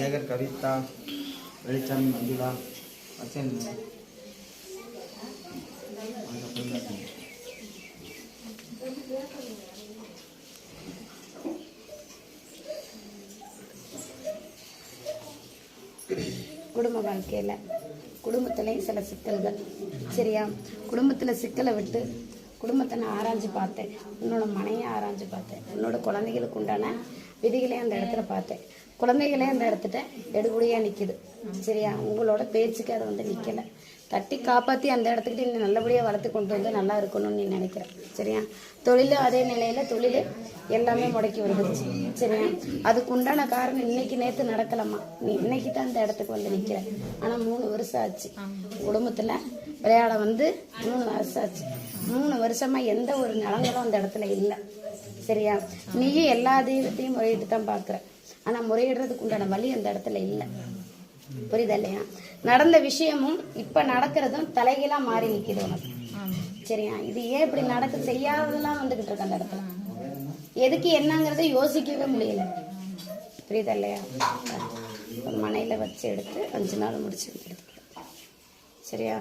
சேகர், கவிதா, வெளிச்சாமி, மஞ்சுளா, வச்சன். குடும்ப வாழ்க்கையில் குடும்பத்துலேயும் சில சிக்கல்கள். சரியா? குடும்பத்தில் சிக்கலை விட்டு குடும்பத்தை நான் ஆராய்ஞ்சு பார்த்தேன். உன்னோட மனையை ஆராய்ஞ்சு பார்த்தேன். உன்னோட குழந்தைகளுக்கு உண்டான விதிகளையும் அந்த இடத்துல பார்த்தேன். குழந்தைகளே அந்த இடத்துல எடுபடியாக நிற்கிது. சரியா? உங்களோட பேச்சுக்கு அதை வந்து நிற்கலை. தட்டி காப்பாற்றி அந்த இடத்துக்கிட்ட நீ நல்லபடியாக வளர்த்து கொண்டு வந்து நல்லா இருக்கணும்னு நீ நினைக்கிறேன். சரியா? தொழில் அதே நிலையில் தொழில் எல்லாமே முடக்கி வந்துருச்சு. சரியா? அதுக்கு உண்டான காரணம் இன்னைக்கு நேற்று நடக்கலாமா? நீ இன்னைக்கு தான் அந்த இடத்துக்கு வந்து நிற்கிற. ஆனால் 3 வருஷம் ஆச்சு குடும்பத்தில் விளையாட வந்து. 3 வருஷம் ஆச்சு. 3 வருஷமா எந்த ஒரு நலங்களும் அந்த இடத்துல இல்லை. சரியா? நீயும் எல்லா தெய்வத்தையும் முறையிட்டு தான் பார்க்குற. ஆனால் முறையிடுறதுக்கு உண்டான வழி அந்த இடத்துல இல்லை. புரியுதா இல்லையா? நடந்த விஷயமும் இப்ப நடக்கிறதும் தலைகீழா மாறி நிக்குது உனக்கு. சரியா? இது ஏன் இப்படி நடக்க செய்யாததெல்லாம் வந்துகிட்டு இருக்கு அந்த இடத்துல. எதுக்கு என்னங்கிறத யோசிக்கவே முடியல. புரியுதா இல்லையா? மனையில வச்சு எடுத்து 5 நாள் முடிச்சு எடுத்துக்கலாம். சரியா?